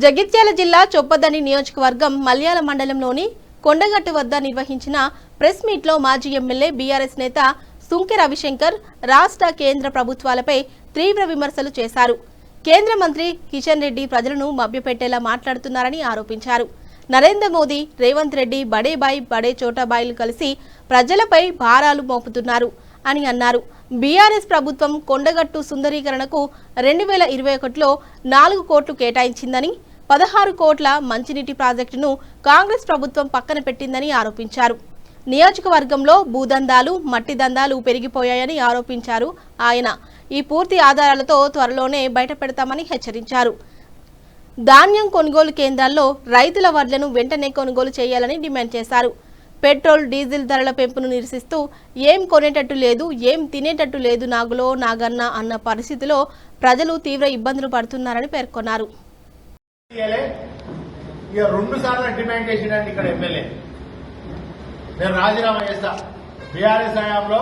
జగిత్యాల జిల్లా చొప్పదండి నియోజకవర్గం మల్యాల మండలంలోని కొండగట్టు వద్ద నిర్వహించిన ప్రెస్ మీట్లో మాజీ ఎమ్మెల్యే బీఆర్ఎస్ నేత సుంకె రవిశంకర్ రాష్ట్ర కేంద్ర ప్రభుత్వాలపై తీవ్ర విమర్శలు చేశారు. కేంద్ర మంత్రి కిషన్ రెడ్డి ప్రజలను మభ్యపెట్టేలా మాట్లాడుతున్నారని ఆరోపించారు. నరేంద్ర మోదీ, రేవంత్ రెడ్డి బడే బాయ్ బడే చోటాబాయ్లు కలిసి ప్రజలపై భారాలు మోపుతున్నారు అని అన్నారు. బీఆర్ఎస్ ప్రభుత్వం కొండగట్టు సుందరీకరణకు 2021లో 4 కోట్లు కేటాయించిందని, 16 కోట్ల మంచినీటి ప్రాజెక్టును కాంగ్రెస్ ప్రభుత్వం పక్కన పెట్టిందని ఆరోపించారు. నియోజకవర్గంలో భూదందాలు, మట్టి దందాలు పెరిగిపోయాయని ఆరోపించారు. ఆయన ఈ పూర్తి ఆధారాలతో త్వరలోనే బయటపెడతామని హెచ్చరించారు. ధాన్యం కొనుగోలు కేంద్రాల్లో రైతుల వడ్లను వెంటనే కొనుగోలు చేయాలని డిమాండ్ చేశారు. పెట్రోల్, డీజిల్ ధరల పెంపును నిరసిస్తూ ఏం కొనేటట్టు లేదు, ఏం తినేటట్టు లేదు నాగులో నాగన్న అన్న పరిస్థితిలో ప్రజలు తీవ్ర ఇబ్బందులు పడుతున్నారని పేర్కొన్నారు. నేను రాజీనామా చేస్తా. బీఆర్ఎస్ హయాంలో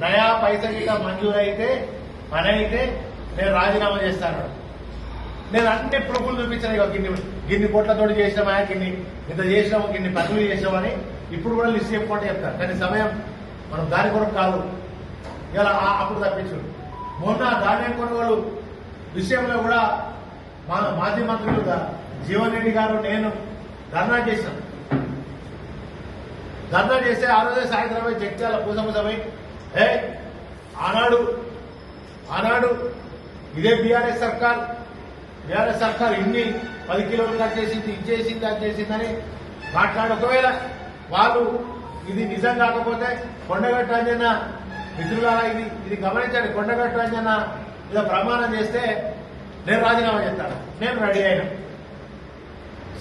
నయా పైసా గిట్ట మంజూరైతే పని అయితే నేను రాజీనామా చేస్తాను. నేను అన్ని ప్రూఫ్లు చూపించాను. గిన్ని కోట్లతో చేసినామా, ఇంత చేసినాము, గిన్ని పనులు చేసినామని ఇప్పుడు కూడా లిస్ట్ చెప్పుకుంటే చెప్తాను. కానీ సమయం మనం దాని కొరకు కాదు. ఇలా అప్పుడు తప్పించు. మొన్న ధాన్యం కొనుగోలు విషయంలో కూడా మాజీ మంత్రులుగా జీవన్ రెడ్డి గారు నేను ధర్నా చేశాం. ధర్నా చేస్తే ఆ రోజే సాయంత్రం జగిత్యాల పూసమసమై ఆనాడు ఇదే బీఆర్ఎస్ సర్కార్ ఇన్ని 10 కిలోలు కట్ చేసింది, ఇచ్చేసింది, అది చేసిందని మాట్లాడి, ఒకవేళ వాళ్ళు ఇది నిజం కాకపోతే కొండగట్టు అంజన్న మిత్రులారా ఇది గమనించండి. కొండగట్టు అంజన్న ఇలా ప్రమాణం చేస్తే నేను రాజీనామా చేస్తాను. నేను రెడీ అయినా.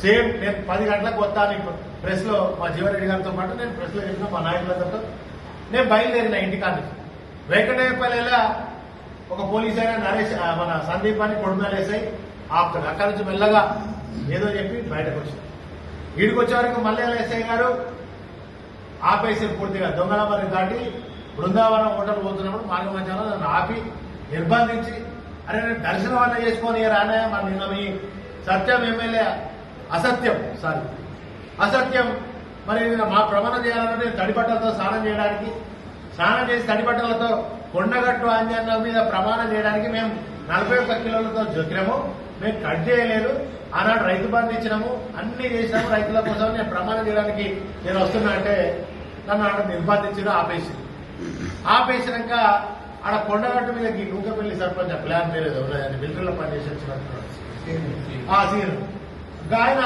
సేమ్ నేను 10 గంటలకు వస్తాను. ఇప్పుడు ప్రెస్ లో మా జీవరెడ్డి గారితో పాటు నేను ప్రెస్ లో చెప్పిన మా నాయకులతో నేను బయలుదేరిన ఇంటికాన్ని. వెంకటేపల్లిలో ఒక పోలీస్ అయినా నరేష్ మన సందీప్ అని కొడుమేలు వేసాయి. అక్కడి నుంచి మెల్లగా ఏదో చెప్పి బయటకు వచ్చాను. ఈడికి వచ్చే వరకు మల్లెల ఎస్ఐ గారు ఆపేసారు పూర్తిగా. దొంగలమని దాటి బృందావనం హోటల్ పోతున్నప్పుడు మార్గ మధ్యాహ్నం నన్ను ఆపి నిర్బంధించి, అరే నేను దర్శనం వల్ల చేసుకొని రానయ్య, మన నిన్న మీ సత్యం ఎమ్మెల్యే అసత్యం మరి మా ప్రమాణం చేయాలంటే తడిబట్టలతో స్నానం చేసి తడిబట్టలతో కొండగట్టు అంజన్న మీద ప్రమాణం చేయడానికి మేము 41 కిలోలతో జొక్కినాము. మేము కట్ చేయలేదు. ఆనాడు రైతు బంధు ఇచ్చినాము, అన్ని చేసినాము రైతుల కోసం. నేను ప్రమాణం చేయడానికి నేను వస్తున్నా అంటే నన్ను ఆడ నిర్బంధించడం ఆపేసినాక ఆడ కొండగట్టు మీద నూకపల్లి సర్పంచ్ ప్లాన్ పేరు బిల్కుల్లో పనిచేసి సీన్ ఆయన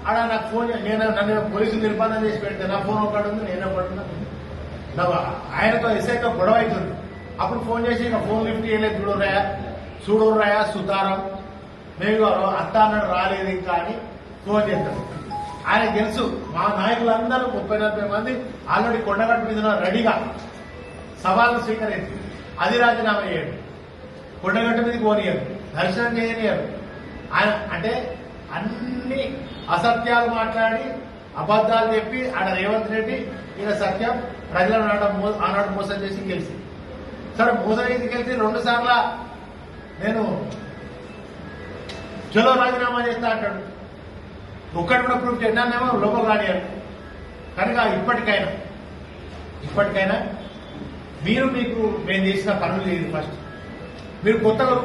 ఆడ నాకు ఫోన్, నన్ను పోలీసులు నిర్బంధం చేసి పెడితే నా ఫోన్ ఒకటి ఉంది, నేనే పడుతున్నా. ఆయనతో ఎస్ఐతో గొడవ అవుతుంది. అప్పుడు ఫోన్ చేసి నా ఫోన్ లిఫ్ట్ చేయలేదు. చూడురాయా సుతారం మేము అత్త అన్నాడు రాలేదు ఇంకా అని ఫోన్ చేస్తాడు. ఆయన తెలుసు మా నాయకులందరూ 30-40 మంది ఆల్రెడీ కొండగట్టు మీద రెడీగా సవాళ్ళను స్వీకరించి అది రాజీనామా చేయండి, కొండగట్టు మీదకి పోనీయరు, దర్శనం చేయనియరు. ఆయన అంటే అన్ని అసత్యాలు మాట్లాడి అబద్దాలు చెప్పి ఆడ రేవంత్ రెడ్డి ఈయన సత్యం ప్రజలను ఆనాడు మోసం చేసి గెలిచి, సరే మోసం చేసి గెలిచి 2 సార్లు నేను చలో రాజీనామా చేస్తా అంటాడు. ఒక్కటి కూడా ప్రూఫ్ చేసినానేమో లోపల రానియారు. కనుక ఇప్పటికైనా మీకు మేము చేసిన పనులు లేదు. ఫస్ట్ మీరు కొత్తగా